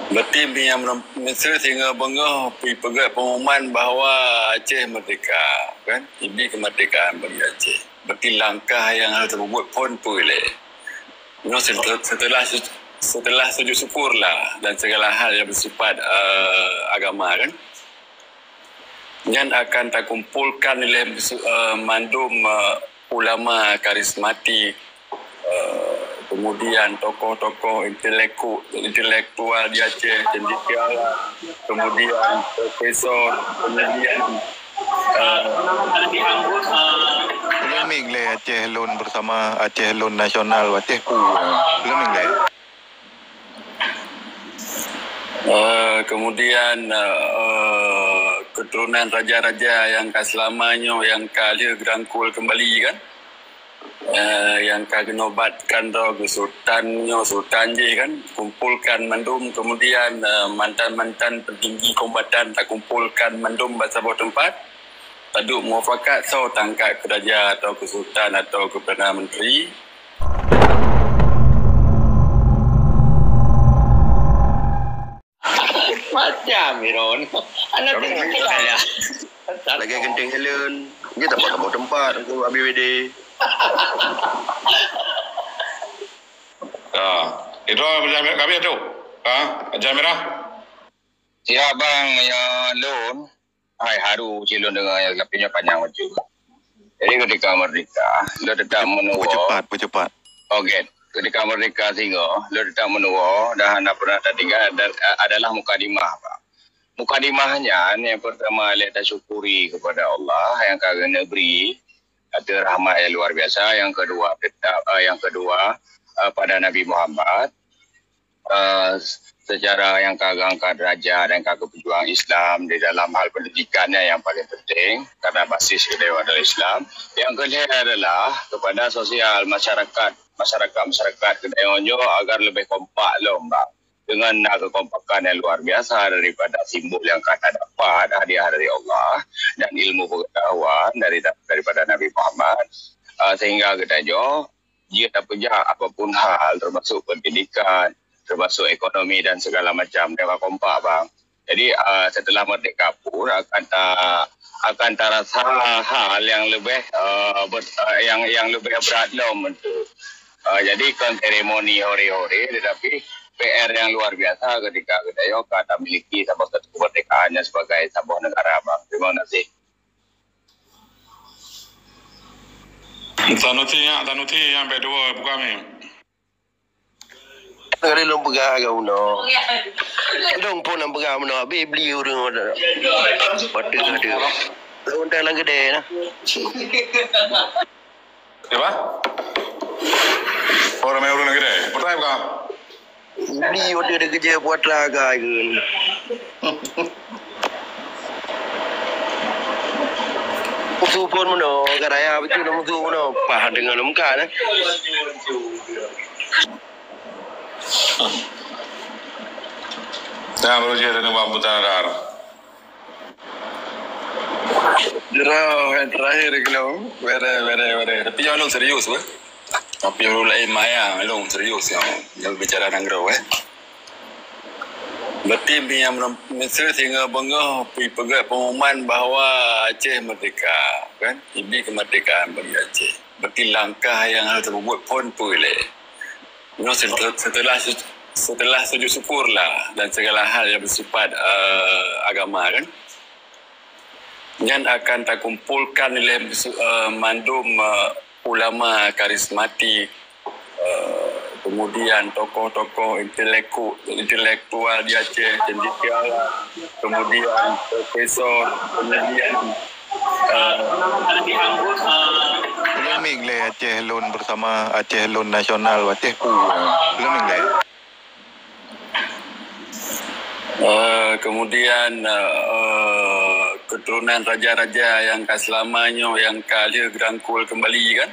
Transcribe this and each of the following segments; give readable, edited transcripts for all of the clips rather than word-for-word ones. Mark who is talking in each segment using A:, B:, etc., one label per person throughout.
A: Bertim yang Mesir sehingga bengah pergi pegat pengumuman bahawa Aceh merdeka, kan? Ini kemerdekaan bagi Aceh. Berarti langkah yang harus dibuat pun boleh. Setelah sujud syukur lah dan segala hal yang bersifat agama, kan? Dan akan terkumpulkan oleh mandum ulama karismatik, kemudian tokoh-tokoh intelektual di Aceh, cendekiawan, kemudian profesor, kemudian
B: belum le Aceh Lun bersama Aceh Lun Nasional Aceh Pu belum le.
A: Kemudian keturunan raja-raja yang selamanya yang kaya gerangkul kembali, kan? Yang kagak nobatkan ke sultan je, kan, kumpulkan mandum, kemudian mantan-mantan petinggi kombatan tak kumpulkan mandum bahasa bawah tempat taduk muafakat so tangkat ke raja atau ke sultan atau ke Perdana Menteri.
C: Macam Miron anak tengok saya
D: lagi genting Helen dia tak pakai tempat aku habis WD.
E: Itu kami tu. Ajar merah.
C: siap bang ya Lun. Hai haru cilun dengan yang lapinya panjang macam. Jadi ketika merdeka lo tetap menua
B: Percepat
C: okey ketika merdeka sehingga lo tetap menua dah anda pernah tertinggal adalah mukadimah Pak. Mukadimahnya yang pertama kita syukuri kepada Allah yang kerana beri ada rahmat yang luar biasa. Yang kedua pada Nabi Muhammad secara yang kagak angkat derajat dan kagak pejuang Islam di dalam hal pendidikannya yang paling penting karena basis kedua adalah Islam. Yang kedua adalah kepada sosial masyarakat kedayanya agar lebih kompak loh Mbak. Dengan kekompakan yang luar biasa daripada simbol yang kata dapat hadiah dari Allah dan ilmu pengetahuan daripada Nabi Muhammad sehingga kita dia tak punya apapun hal termasuk pendidikan, termasuk ekonomi dan segala macam dia kompak bang. Jadi setelah merdeka pun akan terasa hal yang lebih yang lebih berat loh untuk jadi kan seremoni hore-hore tetapi PR yang luar biasa ketika kita kata miliki sebuah satu kemerdekaannya sebagai sebuah negara bang. Terima kasih.
E: Tanuti yang berdua bukan ni.
D: Kalau long pegang kau no. Long pun nak pegang no. Beli orang ada. Pada ada. Lontar lang gede nah.
E: Apa? Orang main orang gede. Pertanyaan bukan?
D: Beli order dia kerja buat laga ke. Musuh pun mana karaya betul musuh mana pah dengan muka nah.
E: Jangan berusia dengan bambu tanah.
A: Yang terakhir kalau bere. Tapi yang long serius Tapi yang lain maya long serius yang bicara nangrau Bertim yang Mesir sehingga bengah pergi pegat pengumuman bahawa Aceh merdeka, kan? Ini kemerdekaan bagi Aceh. Berarti langkah yang harus dibuat pun boleh. Setelah sujud syukur lah dan segala hal yang bersifat agama, kan? Dan akan terkumpulkan oleh mandum ulama karismatik, kemudian tokoh-tokoh intelektual di Aceh, cendekiawan, kemudian profesor, kemudian
B: belum le Aceh Lun bersama Aceh Lun Nasional Aceh Pu belum le.
A: Kemudian keturunan raja-raja yang selamanya yang kaya gerangkul kembali, kan?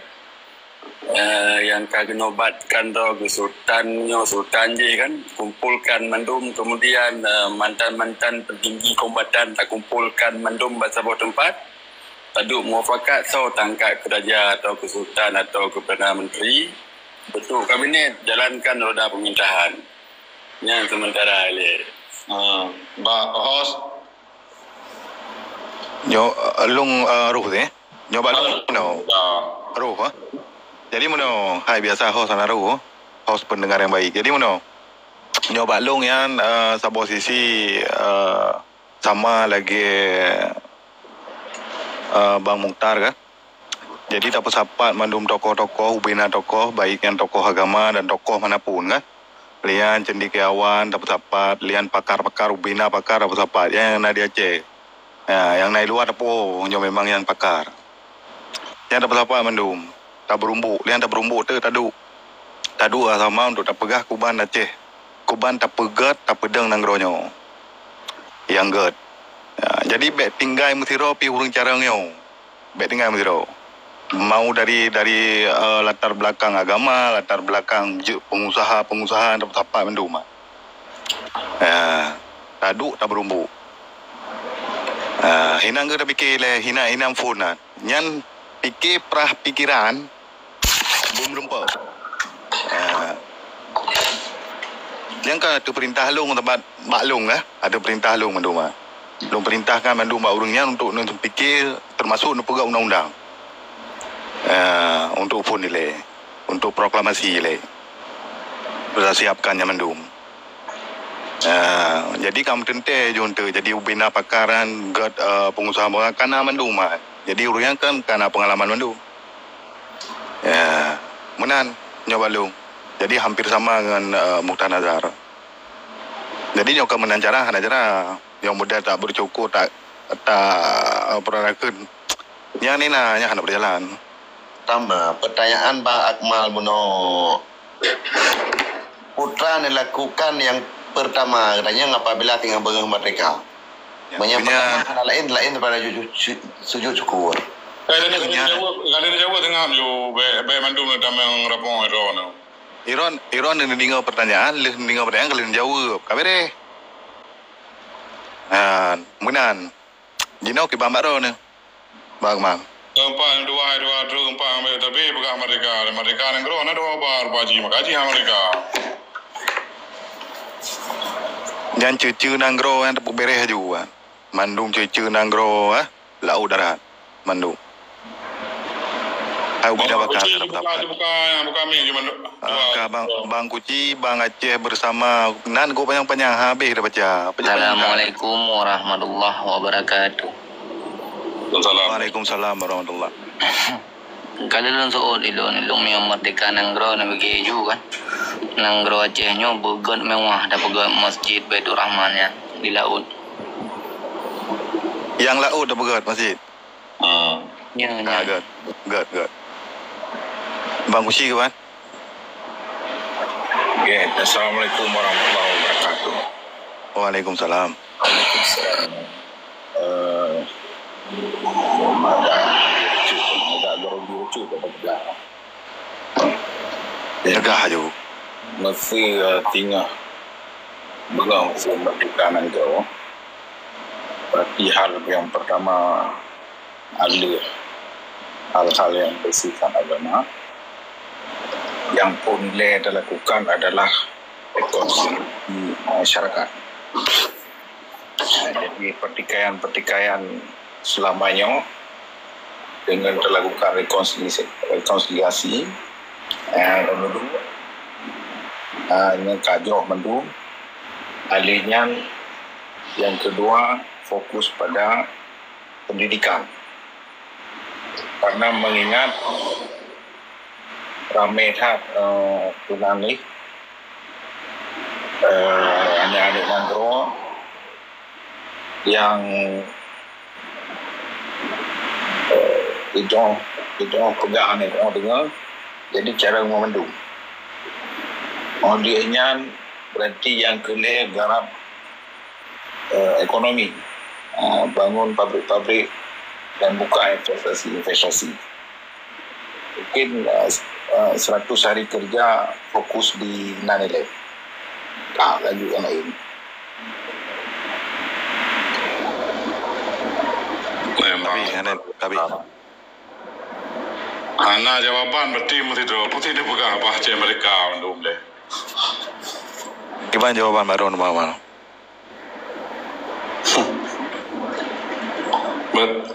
A: Yang kagak nobatkan ke sultan je, kan, kumpulkan mandum, kemudian mantan-mantan petinggi kombatan tak kumpulkan mandum bahasa bawah tempat taduk muafakat so tangkat ke raja atau ke sultan atau ke Perdana Menteri bentuk kabinet jalankan roda pemerintahan Yang sementara le.
E: Ba host.
B: Nyo lung ruh deh. Nyo ba lung no.
E: Ya.
B: Ruh ha. Jadi mana hai biasa host ana ruh. Host pendengar yang baik. Jadi mana nyo ba lung yang sa posisi sama lagi Bang Mukhtar kan. Jadi tak persapat mandum tokoh-tokoh, ubina tokoh, baik yang tokoh agama dan tokoh manapun kan. Lian cendekiawan tak persapat, lian pakar-pakar, ubina pakar tak persapat. Yang Nadia Aceh. Ya, yang naik luar apa, nyo memang yang pakar. Yang tak persapat mandum. Tak berumbuk, lian tak berumbuk tu tadu. Tadu sama untuk tak pegah kuban Aceh. Kuban tak pegat, tak pedang nangronyo. Yang ged. Ya, jadi bet tinggal mesiro pi urang cara ngau. Bet tinggal mesiro. Mau dari latar belakang agama, latar belakang pengusaha tak tepat mendum. Taduk tak berumbuk. Hinang ke tak fikir le hina phone lah. Nyan fikir perah pikiran belum rumpa. Yang kan ada perintah long tempat maklum lah. Ada perintah long mendum. Long perintahkan mendum urangnya untuk fikir termasuk untuk pegang undang-undang. Untuk pun nilai, untuk proklamasi nilai, sudah siapkannya mendum. Jadi kamu tente junte, jadi ubina pakaran, pengusaha karena mendum. Jadi urangnya kan karena pengalaman mendum. Menan nyoba lu. Jadi hampir sama dengan Mukhtar Nazar. Jadi nyoba menan cara yang muda tak bercukur tak peranakan. Yang ni nah yang hendak berjalan.
D: Pertama, pertanyaan Bang Akmal Muno. Putra dilakukan yang pertama, katanya apabila tinggal begang merdeka. Menyampaikan lain daripada sujud syukur.
E: Kalian jawab tengah yo be mandum na tamang rapong ero.
B: Iron ni dengar pertanyaan, kalian jawab. Kabere. Menan. Jinau ke bambaro ni. Bang.
E: Empat dua empat tapi bukan mereka negro na dua bar baji makaji mereka.
B: Yang cucu nanggro yang tepuk bereh juga. Mandum cucu nanggro laut darat. Mandum. Aku tidak bakal
E: bukan mi
B: Bang Kuci, Bang Aceh bersama nan go panjang habis dah baca.
F: Assalamualaikum warahmatullahi wabarakatuh.
B: Waalaikumsalam warahmatullah.
F: Kalau lang soal ilong yang merdeka nanggro na bagi juga kan. Nanggro Aceh nyo bukan mewah ada pegang masjid Baitur Rahman ya di laut.
B: Yang laut dah begat masjid.
F: Ya.
B: Good. Bang Kuci kawan.
E: Okay, Assalamualaikum warahmatullahi wabarakatuh.
B: Waalaikumsalam. Negah aja.
E: Masih tinggal begang masih merdeka nanggro. Berarti hal yang pertama ada hal-hal yang bersifat agama. Yang pun nilai dilakukan adalah ekosistem masyarakat. Jadi pertikaian selamanya dengan dilakukan rekonsiliasi kemudian yang kajauh mendung alihnya yang kedua fokus pada pendidikan karena mengingat ramai tunani anak-anak nanggro yang itu pegang ni orang dengar jadi cara memandung dia berarti yang kena garap ekonomi bangun pabrik-pabrik dan buka investasi mungkin 100 hari kerja fokus di non-elect lagi yang lain.
B: Tapi
E: Ana jawaban berarti mesti tu putih dia pegang apa je mereka undum deh.
B: Gimana jawaban Mbak Ron, Bang?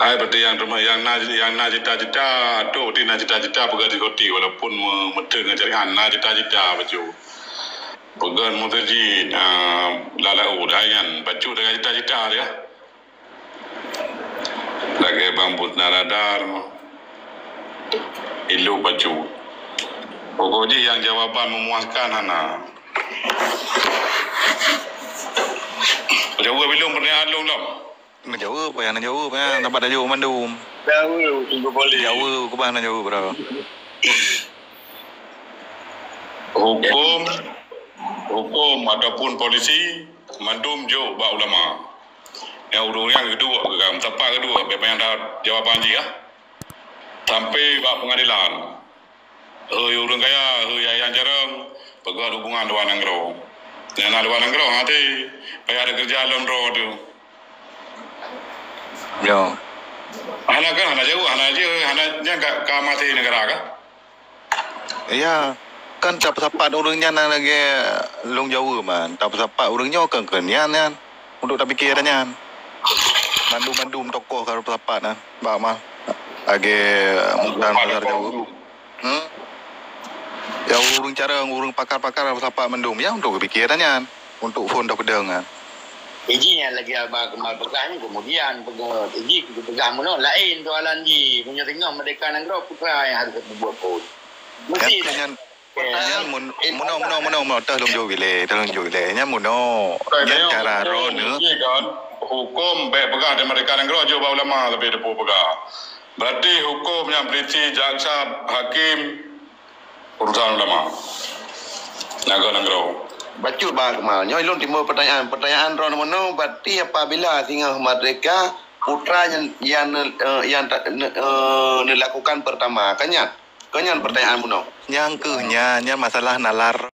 E: Ai berarti yang cita-cita tu tina cita-cita pegang koti walaupun medeng cari anak cita-cita baju. Pegang muterji lala udayan baju dengan cita-cita dia. Lagi bambut naradar ilu baju. Pokoknya yang jawaban memuaskan anak. Jawab belum pernah alung lom.
B: Jawab apa yang nak jawab kan? Dapat dah jawab mandum.
A: Jauh, tunggu boleh.
B: Jawab ke mana jawab berapa?
E: Hukum ataupun polisi mandum jo ba ulama. Yang yang kedua kan, tempat kedua apa yang dah jawapan dia. Sampai ba pengadilan. Urang kaya, yang jarang pegang hubungan dua nanggro. Yang ada dua nanggro hati, payah ada kerja dalam roh tu.
B: Ya.
E: Anak kan, anak jauh, anaknya ke mati negara kan?
B: Ya. Kan tak sapat orangnya lagi long Jawa man. Tak sapat orangnya kan kenyan kan. Untuk tak fikir dah Mandum tokoh kalau sapat nah. Bak mah. Age mutan pasar Jawa. Ya urang cara urang pakar-pakar sapat mandum ya untuk fikir dah untuk phone dah pedang kan.
G: Iji yang lagi abang kemal pegang kemudian pegang iji pegang mana lain soalan ji punya tengok Merdeka Negara Putra yang harus buat pun. Mesti
B: kan pertanyaan muno tolong jawab nya muno cara ron
E: hukum baik pegang di Merdeka Negara jawab ulama lebih depu pegang. Berarti hukum yang berisi jaksa hakim urusan ulama negara.
D: Bacut bang Kemal. Nyoi timbul pertanyaan ron mono berarti apabila tinggal Merdeka putra yang dilakukan pertama kenyan pertanyaan mono.
B: Yang kehnya masalah nalar